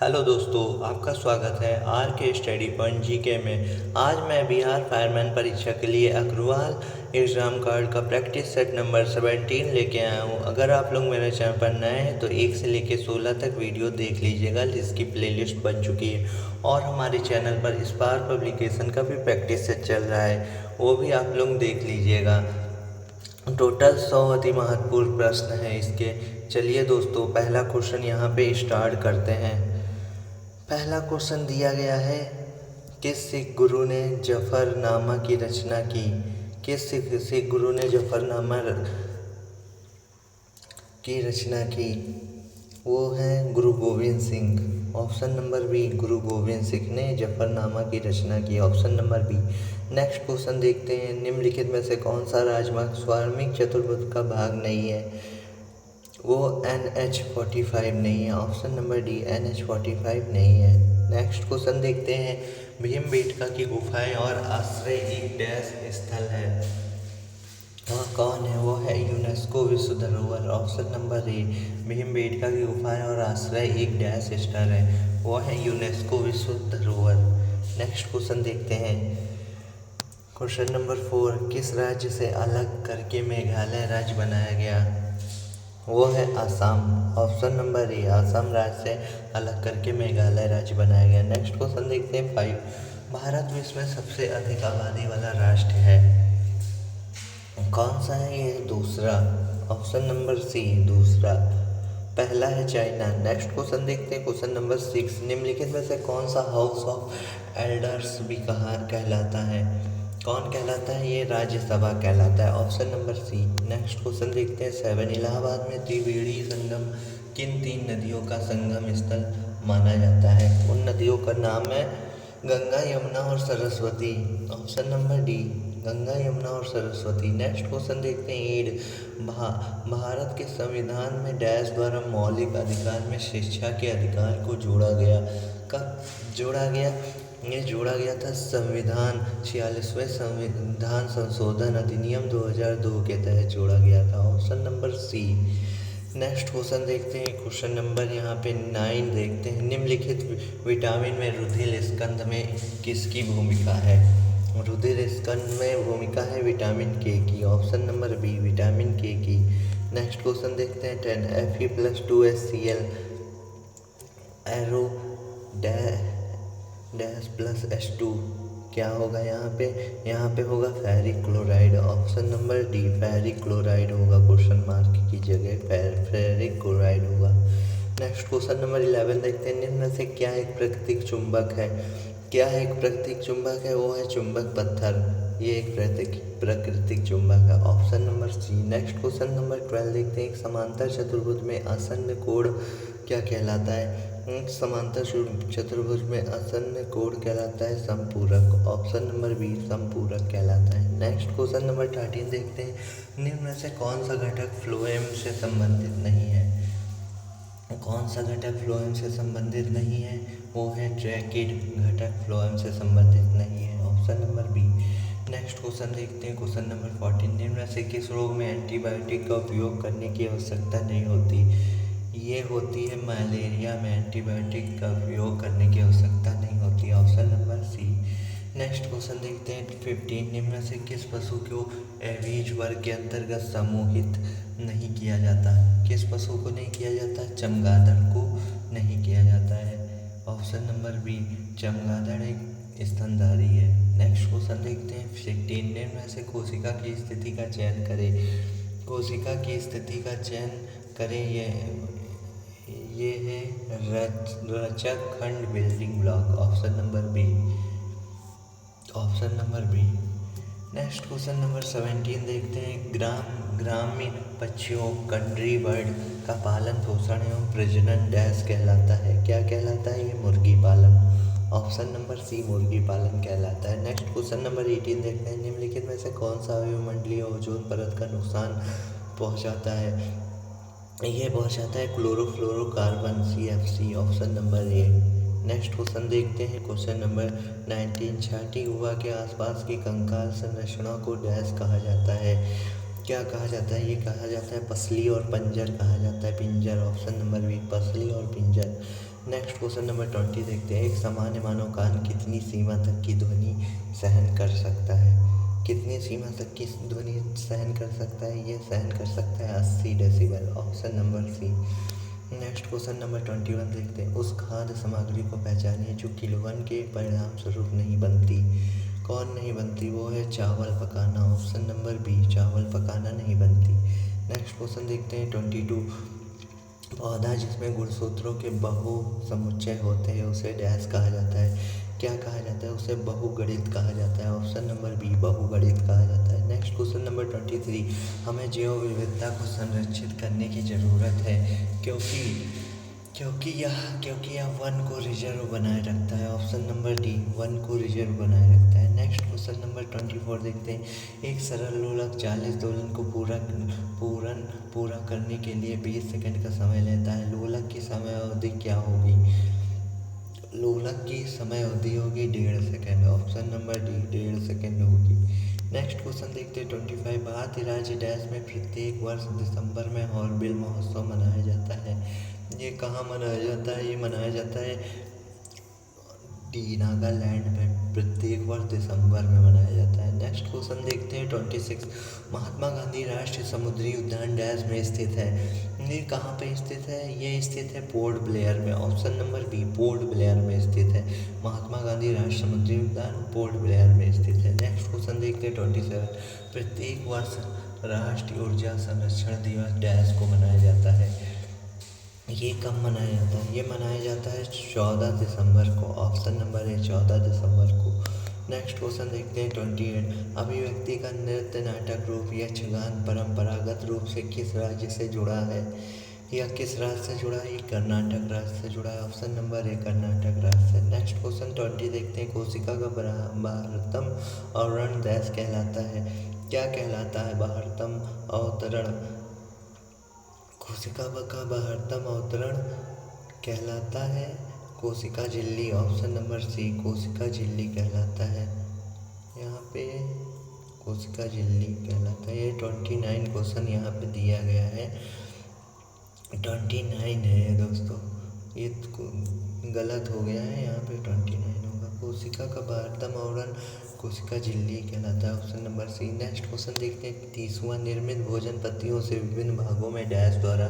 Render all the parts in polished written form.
Hello दोस्तों, आपका स्वागत है आर के स्टडी पॉइंट जीके में। आज मैं बिहार फायरमैन परीक्षा के लिए अग्रवाल एग्ज़ाम कार्ड का प्रैक्टिस सेट नंबर 17 लेके आया हूँ। अगर आप लोग मेरे चैनल पर नए हैं तो 1 से लेकर 16 तक वीडियो देख लीजिएगा, जिसकी प्लेलिस्ट बन चुकी है। और हमारे चैनल पर स्पार्क पब्लिकेशन का भी प्रैक्टिस सेट चल रहा है, वो भी आप लोग देख लीजिएगा। टोटल 100 अति महत्वपूर्ण प्रश्न हैं इसके। चलिए दोस्तों, पहला क्वेश्चन यहाँ पे स्टार्ट करते हैं। पहला क्वेश्चन दिया गया है, किस सिख गुरु ने जफरनामा की रचना की? किस सिख गुरु ने जफरनामा की रचना की? वो है Guru Gobind Singh. Option number B, Guru Gobind Singh ने जफरनामा की रचना की। Option number B. Next question देखते हैं, निम्नलिखित में से कौन सा राजमार्ग स्वार्मिक चतुर्भुज का भाग नहीं है? वो NH45 नहीं है। ऑप्शन नंबर डी, NH45 नहीं है। नेक्स्ट क्वेश्चन देखते हैं, भीमबेटका की गुफाएं और आश्रय एक डैश स्थल है। वह कौन है? वो है यूनेस्को विश्व धरोहर। ऑप्शन नंबर ए, भीमबेटका की गुफाएं और आश्रय एक डैश स्थल है। वो है यूनेस्को विश्व धरोहर। नेक्स्ट क्वेश्चन देखते हैं, क्वेश्चन नंबर 4, किस राज्य से अलग करके मेघालय राज्य बनाया गया? वो है Assam. Option number A, Assam राज्य से अलग करके मेघालय राज्य बनाया गया। नेक्स्ट क्वेश्चन देखते हैं 5, भारत विश्व में सबसे अधिक आबादी वाला राष्ट्र है? कौन सा है ये? दूसरा। ऑप्शन नंबर सी, दूसरा। पहला है चाइना। नेक्स्ट क्वेश्चन देखते हैं, क्वेश्चन नंबर 6, निम्नलिखित में से कौन सा हाउस ऑफ एल्डर्स भी कहलाता है? कौन कहलाता है? ये राज्यसभा कहलाता है। Option number C. Next question देखते हैं 7, इलाहाबाद में त्रिवेणी संगम किन 3 नदियों का संगम स्थल माना जाता है? उन नदियों का नाम है गंगा, यमुना और Saraswati. Option number D, Ganga, Yamuna और सरस्वती। नेक्स्ट क्वेश्चन देखते हैं 8, भारत के संविधान में डैश द्वारा मौलिक अधिकार में शिक्षा के अधिकार को जोड़ा गया। कब जोड़ा गया? ये जोड़ा गया था संविधान 46वें संविधान संशोधन अधिनियम 2002 के तहत जोड़ा गया था। Option number C. Next question देखते हैं, क्वेश्चन नंबर यहाँ पे 9 देखते हैं, निम्नलिखित विटामिन में रुधिर स्कंद में किसकी भूमिका है? रुधिर स्कंद में भूमिका है विटामिन के की। ऑप्शन नंबर बी, विटामिन के की। नेक्स्ट क्वेश्चन देखते हैं 10, Fe+2HCl arrow dash plus H2 क्या होगा यहाँ पे? यहाँ पे होगा ferric chloride. Option number D, ferric chloride होगा, क्वेश्चन मार्क की जगह फेरिक क्लोराइड होगा। नेक्स्ट क्वेश्चन नंबर 11 देखते हैं, निम्न में से क्या एक प्राकृतिक चुंबक है? क्या एक प्राकृतिक चुंबक है? वो है चुंबक पत्थर। ये एक प्राकृतिक चुंबक है। Option number C. Next question number 12 देखते हैं, एक समांतर चतुर्भुज में आसन्न कोण क्या कहलाता है? समांतर चतुर्भुज में आसन्न कोण कहलाता है समपूरक। ऑप्शन नंबर बी, समपूरक कहलाता है। नेक्स्ट क्वेश्चन नंबर 13 देखते हैं, निम्न में से कौन सा घटक फ्लोएम से संबंधित नहीं है? कौन सा घटक फ्लोएम से संबंधित नहीं है? वो है ट्रैकिड घटक फ्लोएम से संबंधित नहीं है। Option number B. Next question देखते हैं, क्वेश्चन नंबर 14, निम्न में से किस रोग में एंटीबायोटिक का उपयोग करने की आवश्यकता नहीं होती? ये होती है मलेरिया में एंटीबायोटिक का उपयोग करने की आवश्यकता नहीं होती। Option number C. Next question देखते हैं 15, निम्न में से किस पशु को एवीज वर्ग के अंतर्गत समूहित नहीं किया जाता? किस पशु को नहीं किया जाता? चमगादड़ को नहीं किया जाता है। ऑप्शन नंबर बी, चमगादड़ एक स्तनधारी है। नेक्स्ट क्वेश्चन देखते हैं 16, निम्न में से कोशिका की स्थिति का चयन करें। कोशिका की स्थिति का चयन करें, ये है रचक खंड building block. Option number B, option number B. Next question number 17 देखते हैं, ग्रामीण पक्षियों कंट्री बर्ड का पालन पोषण एवं प्रजनन डैश कहलाता है? क्या कहलाता है? ये मुर्गी पालन। ऑप्शन नंबर सी, मुर्गी पालन कहलाता है। नेक्स्ट क्वेश्चन नंबर 18 देखते हैं, निम्नलिखित में से कौन सा वायुमंडलीय ओजोन परत का नुकसान पहुंचाता है? ये पहुंचाता है chlorofluorocarbon CFC। Option number A. Next question देखते हैं, क्वेश्चन नंबर 19, छाती गुहा के आसपास की कंकाल संरचना को डैश कहा जाता है? क्या कहा जाता है? ये कहा जाता है पसली और पंजर कहा जाता है, पिंजर। ऑप्शन नंबर बी पसली और पिंजर। नेक्स्ट क्वेश्चन नंबर 20 देखते हैं। एक सामान्य मानव कान कितनी सीमा तक की ध्वनि सहन कर सकता है? कितनी सीमा तक की ध्वनि सहन कर सकता है? ये सहन कर सकता है 80 decibel. Option number C. Next question number 21 देखते हैं। उस खाद्य सामग्री को पहचानिए जो किण्वन के परिणाम स्वरूप नहीं बनती। कौन नहीं बनती? वो है चावल पकाना। ऑप्शन नंबर बी चावल पकाना नहीं बनती। नेक्स्ट क्वेश्चन देखते हैं 22। पौधा जिसमें गुणसूत्रों के बहु समुच्चय होते हैं उसे डैश कहा जाता है? क्या कहा जाता है? उसे बहुगणित कहा जाता है। ऑप्शन नंबर बी बहुगणित कहा जाता है। Next question number 23। हमें जैव विविधता को संरक्षित करने की ज़रूरत है क्योंकि यह वन को रिजर्व बनाए रखता है। ऑप्शन नंबर डी वन को रिजर्व बनाए रखता है। नेक्स्ट क्वेश्चन नंबर 24 देखते हैं। एक सरल लोलक 40 दोलन को पूरा करने के लिए 20 सेकंड का समय लेता है। लोलक की समय अवधि क्या होगी? लोलक की समय अवधि होगी 1.5 second. Option number D 1.5 second होगी। नेक्स्ट क्वेश्चन देखते हैं 25। भारतीय राज्य डैश में प्रत्येक वर्ष दिसंबर में हॉर्नबिल महोत्सव मनाया जाता है। ये कहाँ मनाया जाता है? ये मनाया जाता है डी नागालैंड में प्रत्येक वर्ष दिसंबर में मनाया जाता है। नेक्स्ट क्वेश्चन देखते हैं 26। महात्मा गांधी राष्ट्रीय समुद्री उद्यान डैश में स्थित है। ये कहाँ पे स्थित है? ये स्थित है पोर्ट ब्लेयर में। Option number B Port Blair में स्थित है। महात्मा गांधी राष्ट्रीय समुद्री उद्यान पोर्ट ब्लेयर में स्थित है। नेक्स्ट क्वेश्चन देखते हैं 27। प्रत्येक वर्ष राष्ट्रीय ऊर्जा संरक्षण दिवस डैश को मनाया जाता है। ये कब मनाया जाता है? ये मनाया जाता है 14 दिसंबर को। ऑप्शन नंबर है 14 दिसंबर को। नेक्स्ट क्वेश्चन देखते हैं 28। अभिव्यक्ति का नृत्य नाटक रूप यक्षगान परंपरागत रूप से किस राज्य से जुड़ा है? या किस राज्य से जुड़ा है? कर्नाटक राज्य से जुड़ा है। ऑप्शन नंबर है कर्नाटक राज्य से। नेक्स्ट क्वेश्चन 20 देखते हैं। कोशिका का बाह्यतम आवरण डैश कहलाता है? क्या कहलाता है? बाह्यतम अवतरण। कोशिका का बाह्यतम अवतरण कहलाता है कोशिका झिल्ली। ऑप्शन नंबर सी कोशिका झिल्ली कहलाता है। यहाँ पे कोशिका झिल्ली कहलाता है। ये 29 क्वेश्चन यहाँ पे दिया गया है। 29 है दोस्तों, ये गलत हो गया है। यहाँ पे 29 होगा। कोशिका का बाह्यतम आवरण कोशिका झिल्ली कहलाता है। Option number C. Next question देखते हैं 30वां। निर्मित भोजन पत्तियों से विभिन्न भागों में डैश द्वारा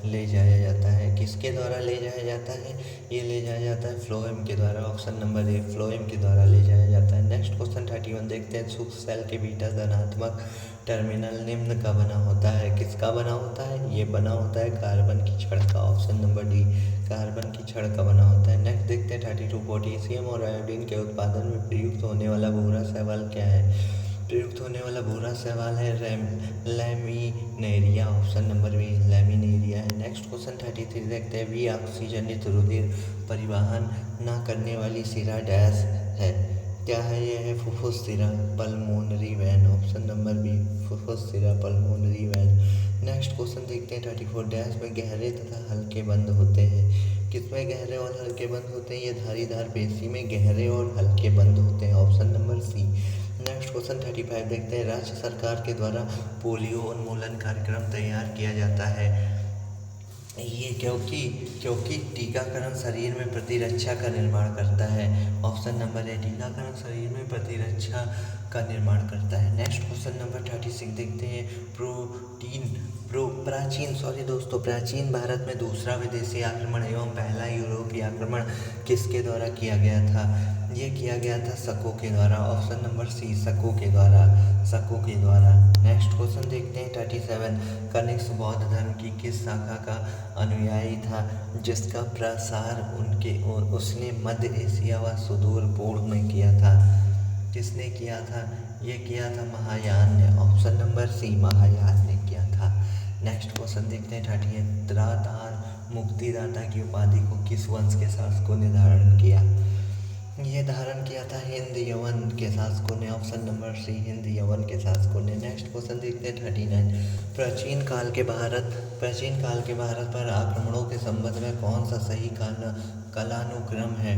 ले जाया जाता है। किसके द्वारा ले जाया जाता है? ये ले जाया जाता है फ्लोएम के द्वारा। ऑप्शन नंबर ए फ्लोएम के द्वारा ले जाया जाता है। नेक्स्ट क्वेश्चन 31 देखते हैं। सूक्ष्म सेल के बीटा धनात्मक टर्मिनल निम्न का बना होता है। किसका बना होता है? ये बना होता है कार्बन की छड़ का। ऑप्शन नंबर डी कार्बन की छड़ का बना होता है। नेक्स्ट देखते हैं 32। पोटेशियम और आयोडीन के उत्पादन में प्रयुक्त होने वाला भूरा शैवाल क्या है? प्रयुक्त होने वाला भूरा शैवाल है laminaria. Option number B laminaria है। नेक्स्ट क्वेश्चन 33 देखते हैं। वी ऑक्सीजनित रुधिर परिवहन न करने वाली शिरा डैश है। क्या है? ये है फुफ्फुस शिरा pulmonary vein. Option number B फुफ्फुस शिरा पल्मोनरी वैन। नेक्स्ट क्वेश्चन देखते हैं 34। डैश में गहरे तथा हल्के बंद होते हैं। किसमें गहरे और हल्के बंद होते हैं? ये धारीदार पेशी में गहरे और हल्के बंद होते हैं। Option number C. Next question 35 देखते हैं। राज्य सरकार के द्वारा पोलियो उन्मूलन कार्यक्रम तैयार किया जाता है। ये क्योंकि टीकाकरण शरीर में प्रतिरक्षा का निर्माण करता है। ऑप्शन नंबर ए टीकाकरण शरीर में प्रतिरक्षा का निर्माण करता है। नेक्स्ट क्वेश्चन नंबर 36 देखते हैं। प्राचीन भारत में दूसरा विदेशी आक्रमण एवं पहला यूरोपीय आक्रमण किसके द्वारा किया गया था? ये किया गया था शकों के द्वारा। ऑप्शन नंबर सी शकों के द्वारा। नेक्स्ट क्वेश्चन देखते हैं 37। कनिष्क बौद्ध धर्म की किस शाखा का अनुयायी था जिसका प्रसार उसने मध्य एशिया व सुदूर पूर्व में किया था? किसने किया था? ये किया था महायान ने। ऑप्शन नंबर सी महायान ने किया था। नेक्स्ट क्वेश्चन देखते हैं 38। त्रातार मुक्तिदाता की उपाधि को किस वंश के शासकों ने धारण किया? ये धारण किया था हिंद यवन के शासकों ने। ऑप्शन नंबर सी हिंद यवन के शासकों ने। नेक्स्ट क्वेश्चन देखते हैं 39। प्राचीन काल के भारत पर आक्रमणों के संबंध में कौन सा सही कालानुक्रम है?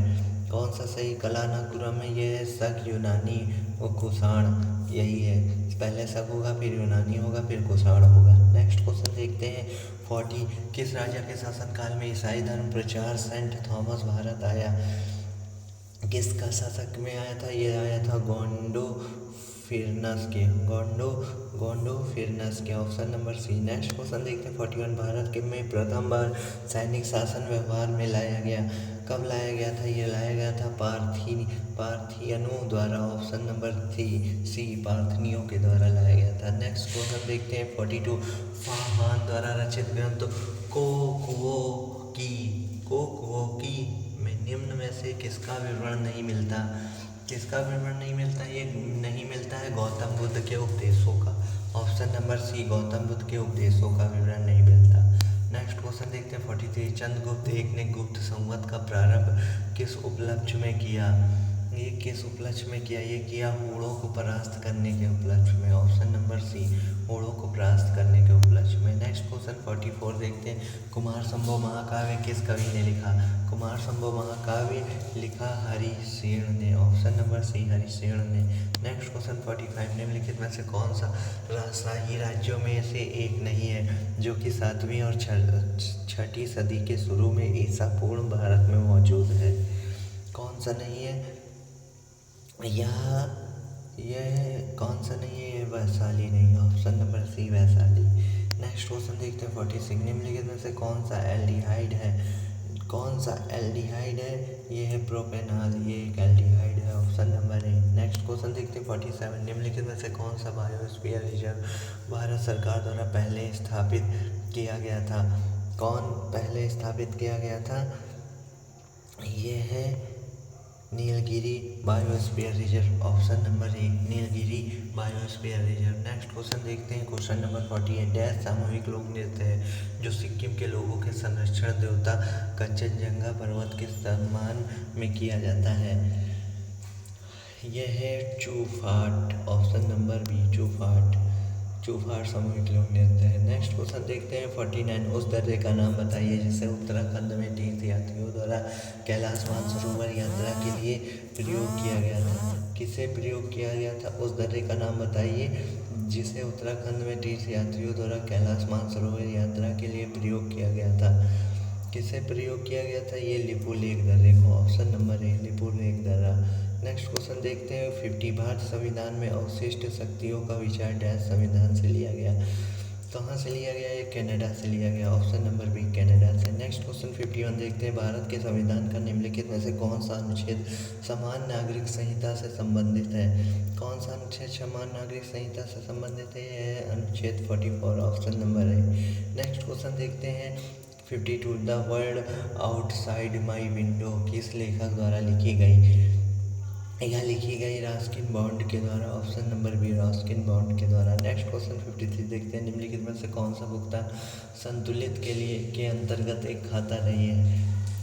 कौन सा सही? कलानाकुरम में ये है शक, यूनानी और कुषाण, यही है। पहले शक होगा, फिर यूनानी होगा, फिर कुषाण होगा। नेक्स्ट क्वेश्चन देखते हैं 40। किस राजा के शासनकाल में ईसाई धर्म प्रचार सेंट थॉमस भारत आया? किसका शासक में आया था? ये आया था गोंडो फिरनस के, गोंडो फिरनस के, option number C. Next question देखते हैं 41। भारत के में प्रथम बार सैनिक शासन व्यवहार में लाया गया, कब लाया गया था? ये लाया गया था पार्थियनों द्वारा, ऑप्शन नंबर सी, पार्थिनियों के द्वारा लाया गया था। नेक्स्ट क्वेश्चन देखते हैं 42। फाहान द्वारा रचित ग्रंथ कोकोकी में निम्न में से किसका विवरण नहीं मिलता? किसका विवरण नहीं मिलता? ये नहीं मिलता है गौतम बुद्ध के उपदेशों का, option number C, Gautam Buddha के उपदेशों का विवरण नहीं मिलता। नेक्स्ट क्वेश्चन देखते हैं 43। चंद्रगुप्त एक ने गुप्त संवत का प्रारंभ किस उपलक्ष्य में किया? ये किस उपलक्ष्य में किया? ये किया होड़ों को परास्त करने के उपलक्ष्य में, ऑप्शन नंबर सी, होड़ों को परास्त करने के उपलक्ष्य में। नेक्स्ट क्वेश्चन 44 देखते हैं। कुमार संभव महाकाव्य किस कवि ने लिखा? कुमार संभव महाकाव्य लिखा हरिसेन ने, ऑप्शन नंबर सी, हरिसेन ने। Next question 45। निम्नलिखित में से कौन सा शाही राज्यों में से एक नहीं है जो कि 7वीं और 6ठी सदी के शुरू में ईसा पूर्व भारत में मौजूद है? कौन सा नहीं है? यह कौन सा नहीं है? ये वैशाली नहीं, option number C, Vaishali. Next question देखते हैं 46। निम्नलिखित में से कौन सा एल्डिहाइड है? कौन सा एल्डिहाइड है? ये है प्रोपेनॉल, ये एक एल्डिहाइड है, option number A. Next question देखते हैं 47। निम्नलिखित में से कौन सा बायोस्फीयर रिजर्व भारत सरकार द्वारा पहले स्थापित किया गया था? कौन पहले स्थापित किया गया था? ये है Nilgiri biosphere reserve, option number A, Nilgiri biosphere reserve. Next question देखते हैं क्वेश्चन नंबर 48। डैश सामूहिक लोक नृत्य है जो सिक्किम के लोगों के संरक्षण देवता कंचनजंगा पर्वत के सम्मान में किया जाता है? यह है चूफाट, ऑप्शन नंबर बी, चूफाट सामूहिक लोक नृत्य है। नेक्स्ट क्वेश्चन देखते हैं 49। उस दर्रे का नाम बताइए जिसे उत्तराखंड में तीर्थ यात्रियों द्वारा कैलाश मानसरोवर यात्रा के लिए प्रयोग किया गया था? किसे प्रयोग किया गया था? उस दर्रे का नाम बताइए जिसे उत्तराखंड में तीर्थ यात्रियों द्वारा कैलाश मानसरोवर यात्रा के लिए प्रयोग किया गया था? किसे प्रयोग किया गया था? ये लिपुलेख दर्रे को, ऑप्शन नंबर ए, लिपुलेख दर्रा। नेक्स्ट क्वेश्चन देखते हैं 50। भारत संविधान में अवशिष्ट शक्तियों का विचार डैश संविधान से लिया गया? कहाँ से लिया गया? ये कनाडा से लिया गया, ऑप्शन नंबर बी, कनाडा से। नेक्स्ट क्वेश्चन 51 देखते हैं। भारत के संविधान का निम्नलिखित में से कौन सा अनुच्छेद समान नागरिक संहिता से संबंधित है? कौन सा अनुच्छेद समान नागरिक संहिता से संबंधित है? यह है अनुच्छेद 44, option number A. Next question देखते हैं 52। The world outside my window किस लेखक द्वारा लिखी गई? यह लिखी गई रस्किन बॉन्ड के द्वारा, option number B, Ruskin Bond के द्वारा। नेक्स्ट क्वेश्चन 53 देखते हैं। निम्नलिखित में से कौन सा भुगतान संतुलित के अंतर्गत एक खाता नहीं है?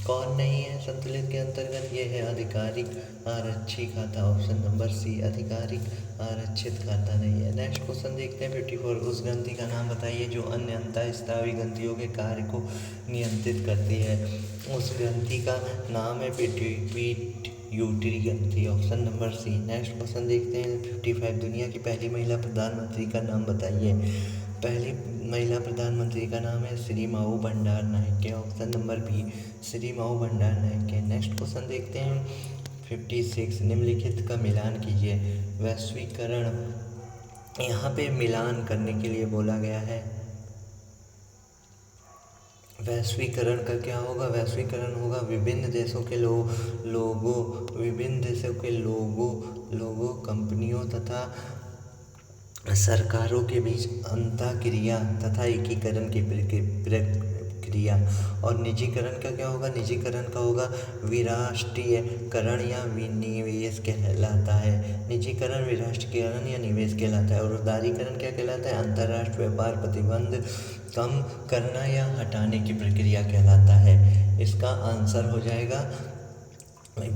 कौन नहीं है संतुलित के अंतर्गत? ये है आधिकारिक आरक्षी खाता, ऑप्शन नंबर सी, आधिकारिक आरक्षित खाता नहीं है। नेक्स्ट क्वेश्चन देखते हैं 54। उस ग्रंथि का नाम बताइए जो अन्य अंतःस्रावी ग्रंथियों के कार्य को नियंत्रित करती है? उस ग्रंथि का नाम है पिट्यूटरी ग्रंथि, option number C. Next question देखते हैं 55। दुनिया की पहली महिला प्रधानमंत्री का नाम बताइए? पहली महिला प्रधानमंत्री का नाम है Sirimavo Bandaranaike, option number B, Sirimavo भंडार नायके। नेक्स्ट क्वेश्चन देखते हैं 56। निम्नलिखित का मिलान कीजिए। वैश्वीकरण, यहाँ पे मिलान करने के लिए बोला गया है। वैश्वीकरण का क्या होगा? वैश्वीकरण होगा विभिन्न देशों के लोगों, कंपनियों तथा सरकारों के बीच अंतःक्रिया तथा एकीकरण की प्रक्रिया। और निजीकरण का क्या होगा? निजीकरण का होगा विराष्ट्रीयकरण या विनिवेश कहलाता है। निजीकरण विराष्ट्रीयकरण या निवेश कहलाता है। और उदारीकरण क्या कहलाता है? अंतर्राष्ट्रीय व्यापार प्रतिबंध कम करना या हटाने की प्रक्रिया कहलाता है। इसका आंसर हो जाएगा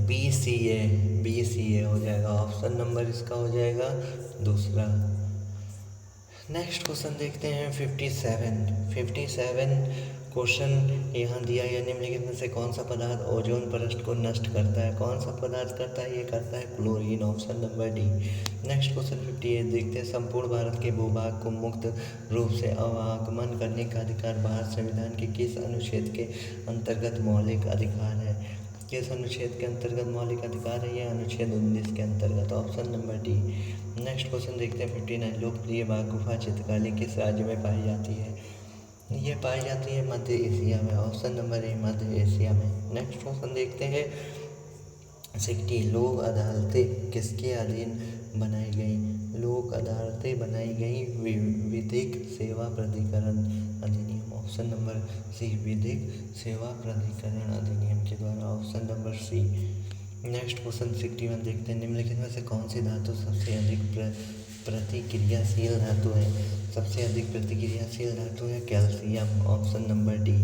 BCA हो जाएगा, ऑप्शन नंबर इसका हो जाएगा दूसरा। नेक्स्ट क्वेश्चन देखते हैं 57। क्वेश्चन यहाँ दिया है, निम्नलिखित में से कौन सा पदार्थ ओजोन परत को नष्ट करता है? कौन सा पदार्थ करता है? ये करता है chlorine, option number D. Next question 58 देखते हैं। संपूर्ण भारत के भूभाग को मुक्त रूप से अवगमन करने का अधिकार भारत संविधान के किस अनुच्छेद के अंतर्गत मौलिक अधिकार है? किस अनुच्छेद के अंतर्गत मौलिक अधिकार है? यह अनुच्छेद 19 के अंतर्गत, option number D. Next question देखते हैं 59। लोकप्रिय बाघ गुफा चित्रकारी किस राज्य में पाई जाती है? ये पाई जाती है मध्य एशिया में, option number A Madhya Asia में। नेक्स्ट क्वेश्चन देखते हैं 60। लोक अदालतें किसके अधीन बनाई गई? लोक अदालतें बनाई गई विधिक सेवा प्राधिकरण अधिनियम, ऑप्शन नंबर सी, विधिक सेवा प्राधिकरण अधिनियम के द्वारा, option number C. Next question 61 देखते हैं। निम्नलिखित में से कौन सी धातु सबसे अधिक प्रतिक्रियाशील धातु है? सबसे अधिक प्रतिक्रियाशील धातु है calcium, option number D,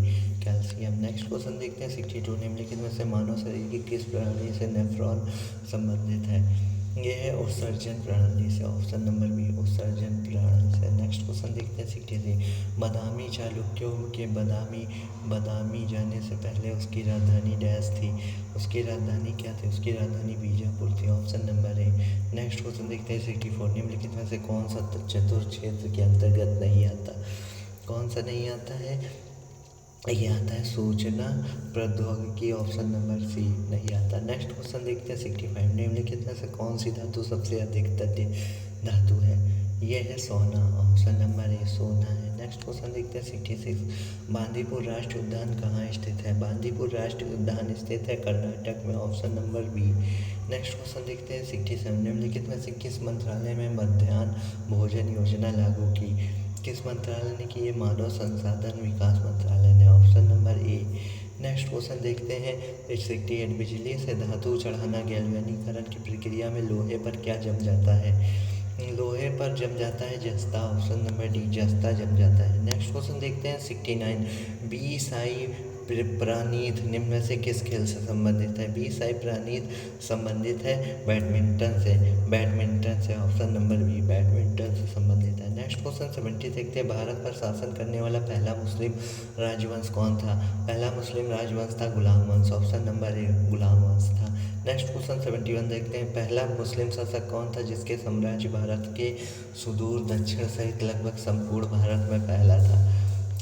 calcium. Next question देखते हैं 62। निम्नलिखित में से मानव शरीर की किस प्रणाली से नेफ्रॉन संबंधित है? यह है उत्सर्जन प्रणाली से, ऑप्शन नंबर बी, उत्सर्जन प्रणाली से। नेक्स्ट क्वेश्चन देखते हैं 63। बादामी चालुक्यों के बादामी जाने से पहले उसकी राजधानी डैश थी? उसकी राजधानी क्या थी? उसकी राजधानी बीजापुर थी, option number A. Next question देखते हैं 64। निम्नलिखित में से कौन सा चतुर्थ क्षेत्र के अंतर्गत नहीं आता? कौन सा नहीं आता है? ये आता है सूचना प्रौद्योगिकी, ऑप्शन नंबर सी नहीं आता। नेक्स्ट क्वेश्चन देखते हैं 65। निम्नलिखित में से कौन सी धातु सबसे अधिक तटीय धातु है? यह है सोना, ऑप्शन नंबर ए, सोना है। नेक्स्ट क्वेश्चन देखते हैं 66। बांदीपुर राष्ट्रीय उद्यान कहाँ स्थित है? बांदीपुर राष्ट्रीय उद्यान स्थित है कर्नाटक में, option number B. Next question देखते हैं 67। निम्नलिखित में से किस मंत्रालय में मध्याह्न भोजन योजना लागू की? किस मंत्रालय ने की? ये मानव संसाधन विकास मंत्रालय ने, option number A. Next question देखते हैं 68। बिजली से धातु चढ़ाना गैल्वेनीकरण की प्रक्रिया में लोहे पर क्या जम जाता है? लोहे पर जम जाता है जस्ता, ऑप्शन नंबर डी, जस्ता जम जाता है। नेक्स्ट क्वेश्चन देखते हैं 69। बी साई प्रानीत निम्न में से किस खेल से संबंधित है? बी साई प्रानीत संबंधित है बैडमिंटन से, ऑप्शन नंबर बी, बैडमिंटन से संबंधित है। नेक्स्ट क्वेश्चन 70 देखते हैं। भारत पर शासन करने वाला पहला मुस्लिम राजवंश कौन था? पहला मुस्लिम राजवंश था गुलाम वंश, ऑप्शन नंबर ए, गुलाम वंश था। नेक्स्ट क्वेश्चन 71 देखते हैं। पहला मुस्लिम शासक कौन था जिसके साम्राज्य भारत के सुदूर दक्षिण सहित लगभग संपूर्ण भारत में फैला था?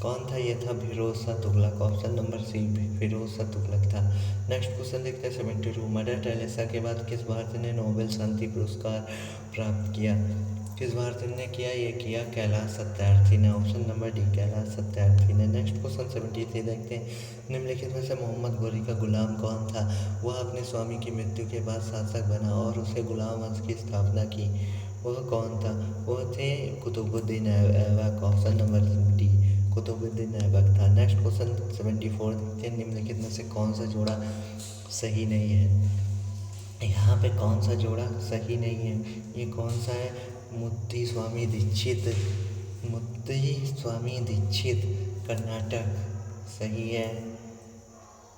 कौन था? ये था Firoz Shah Tughlaq, option number C, Firoz Shah Tughlaq था। नेक्स्ट क्वेश्चन देखते हैं 72। मदर टेरेसा के बाद किस भारतीय ने नोबेल शांति पुरस्कार प्राप्त किया? किस भारतीय ने किया? ये किया कैलाश सत्यार्थी ने, option number D, Kailash Satyarthi ने। नेक्स्ट क्वेश्चन 73 देखते हैं। निम्नलिखित में से मोहम्मद गोरी का गुलाम कौन था? वह अपने स्वामी की मृत्यु के बाद शासक बना और उसे गुलाम वंश की स्थापना की। वह कौन था? वह थे Qutubuddin Aibak, option number D, Qutubuddin Aibak था। नेक्स्ट क्वेश्चन 74 देखते हैं। निम्नलिखित में से कौन सा जोड़ा सही नहीं है? यहाँ पे कौन सा जोड़ा सही नहीं है? ये कौन सा है? मुत्तुस्वामी दीक्षित कर्नाटक सही है।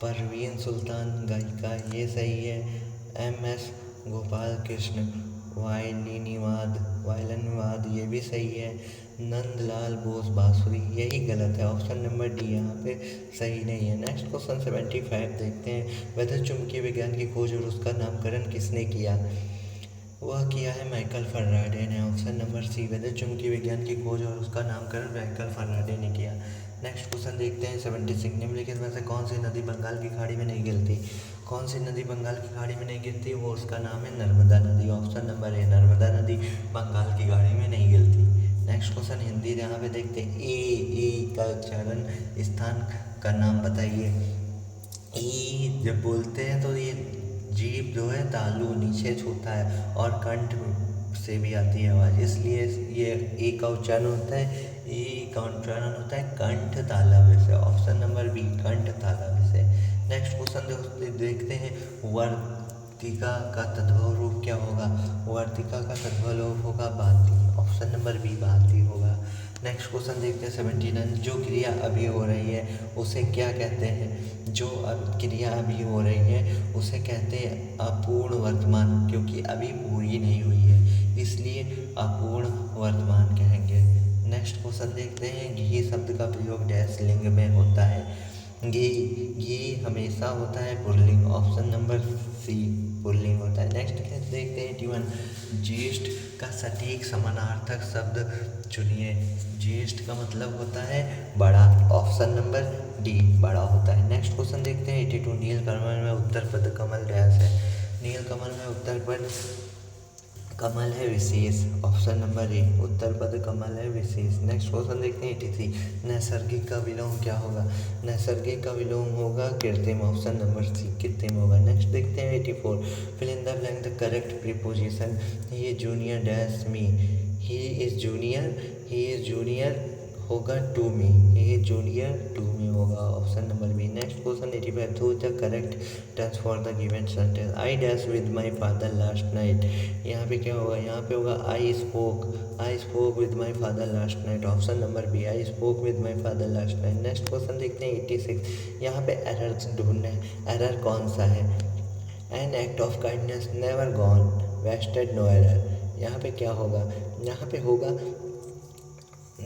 परवीन सुल्तान गायिका ये सही है। MS गोपाल कृष्ण वायलिनवाद ये भी सही है। नंदलाल बोस बांसुरी यही गलत है, ऑप्शन नंबर डी यहाँ पे सही नहीं है। नेक्स्ट क्वेश्चन 75 देखते हैं। विद्युत चुम्बकीय विज्ञान की खोज और उसका नामकरण किसने किया? वह किया है माइकल फैराडे ने, ऑप्शन नंबर सी, विद्युत चुम्बकीय विज्ञान की खोज और उसका नामकरण माइकल फैराडे ने किया। नेक्स्ट क्वेश्चन देखते हैं 76। निम्नलिखित में से कौन सी नदी बंगाल की खाड़ी में नहीं गिरती? कौन सी नदी बंगाल की खाड़ी में नहीं गिरती? वो उसका नाम है नर्मदा नदी, ऑप्शन नंबर ए, नर्मदा नदी बंगाल की खाड़ी में नहीं गिरती। नेक्स्ट क्वेश्चन हिंदी यहाँ पे देखते हैं। ए का उच्चारण स्थान का नाम बताइए। ई जब बोलते हैं तो ये जीभ जो है तालू नीचे छूता है और कंठ से भी आती है आवाज़, इसलिए ये ए का उच्चारण होता है, ए का उच्चारण होता है कंठ तालव्य से, ऑप्शन नंबर बी, कंठ तालव्य से। नेक्स्ट क्वेश्चन देखते हैं। वर्तिका का तद्भव रूप क्या होगा? वर्तिका का तद्भव रूप होगा बाती, ऑप्शन नंबर बी, बाती होगा। नेक्स्ट क्वेश्चन देखते हैं 79। जो क्रिया अभी हो रही है उसे क्या कहते हैं? जो क्रिया अभी हो रही है उसे कहते हैं अपूर्ण वर्तमान, क्योंकि अभी पूरी नहीं हुई है इसलिए अपूर्ण वर्तमान कहेंगे। नेक्स्ट क्वेश्चन देखते हैं, घी शब्द का प्रयोग डैश लिंग में होता है। घी घी हमेशा होता है पुल्लिंग, ऑप्शन नंबर सी पुल्लिंग होता है। नेक्स्ट देखते हैं 81, ज्येष्ठ का सटीक समानार्थक शब्द चुनिए। ज्येष्ठ का मतलब होता है बड़ा, ऑप्शन नंबर डी बड़ा होता है। नेक्स्ट क्वेश्चन देखते हैं 82, नीलकमल में उत्तर पद कमल डैश है। नीलकमल में उत्तर पद कमल है विशेष, ऑप्शन नंबर ए उत्तर पद कमल है विशेष। नेक्स्ट क्वेश्चन देखते हैं 83, नैसर्गिक का विलोम क्या होगा। नैसर्गिक का विलोम होगा कृत्रिम, ऑप्शन नंबर सी कृत्रिम होगा। नेक्स्ट देखते हैं 84, fill in the blank the correct preposition. He is junior dash me. He is junior होगा टू मी, ये जूनियर टू मी होगा, option number B. Next question 85, choose the correct tense for the given sentence. I dash with my father last night. यहाँ पे क्या होगा, यहाँ पे होगा I spoke with my father last night, option number B I spoke with my father last night. Next question देखते हैं 86, यहाँ पे एरर ढूंढना है, एरर कौन सा है। An act of kindness never gone wasted no error. यहाँ पे क्या होगा, यहाँ पे होगा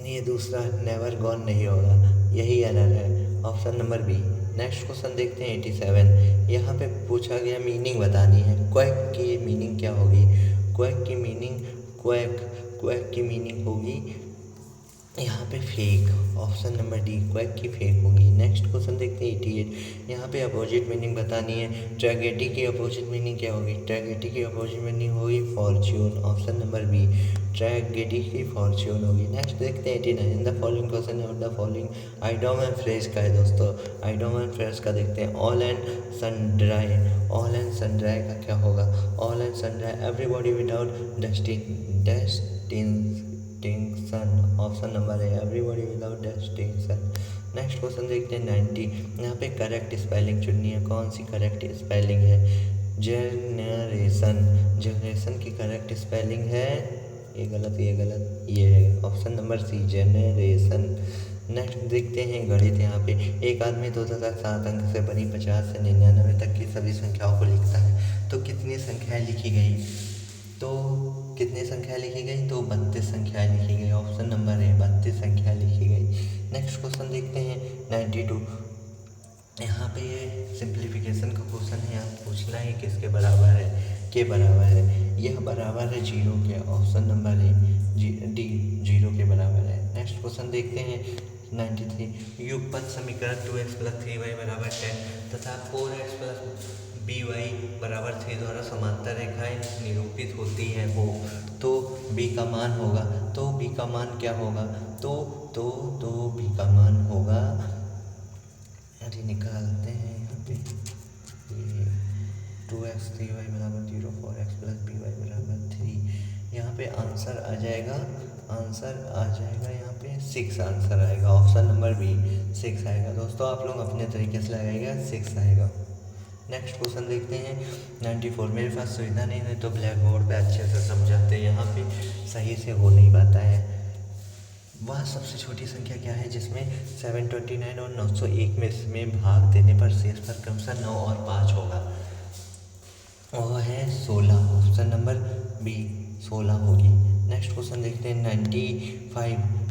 ये दूसरा नेवर गॉन नहीं होगा, यही एरर है, option number B. Next question देखते हैं 87, यहाँ पे पूछा गया मीनिंग बतानी है। क्वैक की मीनिंग क्या होगी। क्वैक की मीनिंग होगी यहाँ पे fake, option number D quack की फेक होगी। नेक्स्ट क्वेश्चन देखते हैं 88, यहाँ पे अपोजिट मीनिंग बतानी है। ट्रेजेडी की अपोजिट मीनिंग क्या होगी। ट्रेजेडी की अपोजिट मीनिंग होगी fortune, option number B tragedy की फॉर्च्यून होगी। नेक्स्ट देखते हैं 89, in the following question of the following idiom and phrase का है दोस्तों। आइडम एंड फ्रेज का देखते हैं। All and sundry, all and sundry का क्या होगा। All and sundry everybody without destination, option number है everybody without destination. Next question देखते हैं 90, यहाँ पे करेक्ट स्पेलिंग चुननी है। कौन सी करेक्ट स्पेलिंग है। जनरेशन की करेक्ट स्पेलिंग है, ये गलत, ये है option number C generation. Next देखते हैं गणित, यहाँ पे एक आदमी 2 तथा 7 अंक से बनी 50 से 99 तक की सभी संख्याओं को लिखता है, तो कितनी संख्याएं लिखी गई। तो कितनी संख्या लिखी गई, तो 32 संख्याएं लिखी गई, ऑप्शन नंबर है 32 संख्या लिखी गई। नेक्स्ट क्वेश्चन देखते हैं 92, यहाँ पे ये सिंप्लीफिकेशन का क्वेश्चन है। यहाँ पूछना है किसके बराबर है, के बराबर है। यह बराबर है 0 के, ऑप्शन नंबर है डी 0 के बराबर है। नेक्स्ट क्वेश्चन देखते हैं 93, युगपत समीकरण 2x + 3y = 10 तथा 4x + by = 3 द्वारा समांतर रेखाएं निरूपित होती हैं हो, तो b का मान होगा। तो b का मान क्या होगा, तो b का मान होगा, अरे निकालते हैं यहाँ पे, 2x 3y = 0, 4x + by = 3। यहाँ पे आंसर आ जाएगा यहाँ पे 6 आंसर आएगा, ऑप्शन नंबर बी 6 आएगा। दोस्तों आप लोग अपने तरीके से लगाइएगा, 6 आएगा। नेक्स्ट क्वेश्चन देखते हैं 94, मेरे पास सुविधा नहीं है तो ब्लैक बोर्ड पे अच्छे से समझाते हैं, यहाँ पे सही से हो नहीं पाता है। वह सबसे छोटी संख्या क्या है जिसमें 729 और 901 में भाग देने पर शेष पर क्रमशः 9 और 5 होगा। वह है 16, ऑप्शन नंबर बी 16 होगी। नेक्स्ट क्वेश्चन देखते हैं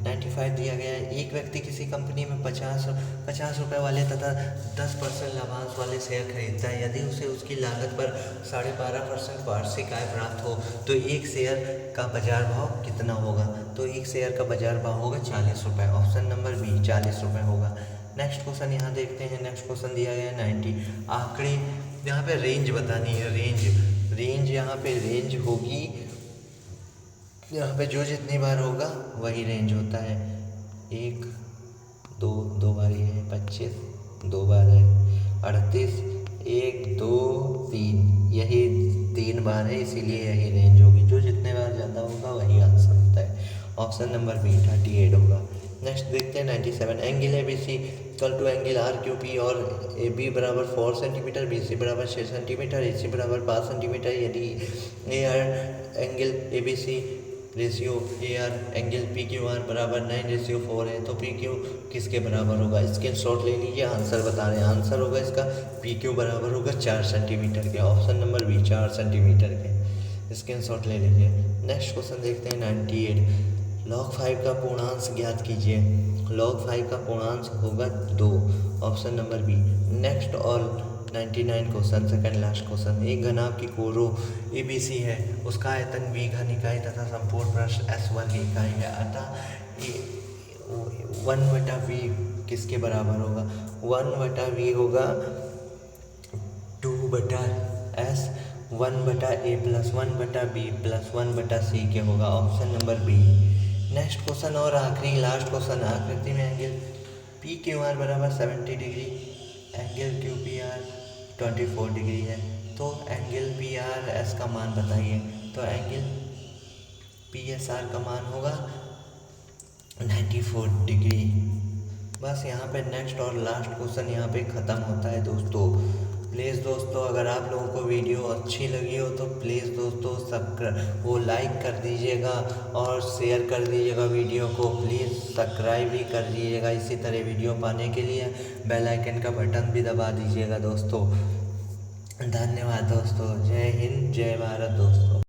95 दिया गया है। एक व्यक्ति किसी कंपनी में 50 रुपये वाले तथा 10% लाभांश वाले शेयर खरीदता है। यदि उसे उसकी लागत पर 12.5% वार्षिक आय प्राप्त हो तो एक शेयर का बाजार भाव कितना होगा। तो एक शेयर का बाजार भाव होगा 40 रुपये, ऑप्शन नंबर बी 40 रुपये होगा। नेक्स्ट क्वेश्चन यहाँ देखते हैं। नेक्स्ट क्वेश्चन दिया गया है 90, आंकड़े यहाँ पे रेंज बतानी है। रेंज यहाँ पे रेंज होगी, यहाँ पे जो जितनी बार होगा वही रेंज होता है। 1 2 बार ये है 25, 2 बार है 38, 1 2 3, यही 3 बार है, इसीलिए यही रेंज होगी। जो जितने बार ज़्यादा होगा वही आंसर होता है, ऑप्शन नंबर बी 38 होगा। नेक्स्ट देखते हैं 97, angle A B C equal to angle R Q P और ए बी बराबर 4 सेंटीमीटर, बी सी बराबर 6 सेंटीमीटर, ए सी बराबर 5 सेंटीमीटर। यदि A R angle A B C ratio A R angle P Q R बराबर 9:4 है तो पी क्यू किसके बराबर होगा। स्क्रीनशॉट ले लीजिए, आंसर बता रहे हैं। आंसर होगा इसका पी क्यू बराबर होगा 4 सेंटीमीटर के, ऑप्शन नंबर बी 4 सेंटीमीटर के, स्क्रीनशॉट ले लीजिए। नेक्स्ट क्वेश्चन देखते हैं 98, log 5 का पूर्णांश ज्ञात कीजिए। log 5 का पूर्णांश होगा 2, option number B. Next all 99 question, second last question. एक घनाभ की कोरो ABC है, उसका आयतन V घन इकाई तथा संपूर्ण पृष्ठ S वर्ग इकाई है, अतः 1/v किसके बराबर होगा? 1/v होगा 2/s 1/a plus 1/b plus 1/c के होगा, option number B. Next question और आखिरी लास्ट क्वेश्चन। आकृति में एंगल PQR बराबर 70 डिग्री, एंगल QPR 24 डिग्री है, तो एंगल PRS का मान बताइए। तो एंगल PSR का मान होगा 94 डिग्री। बस यहाँ पे नेक्स्ट और लास्ट क्वेश्चन यहाँ पे ख़त्म होता है दोस्तों। प्लीज़ दोस्तों, अगर आप लोगों को वीडियो अच्छी लगी हो तो प्लीज़ दोस्तों वो लाइक कर दीजिएगा और शेयर कर दीजिएगा वीडियो को। प्लीज़ सब्सक्राइब भी कर दीजिएगा। इसी तरह वीडियो पाने के लिए बेल आइकन का बटन भी दबा दीजिएगा दोस्तों। धन्यवाद दोस्तों। जय हिंद, जय भारत दोस्तों।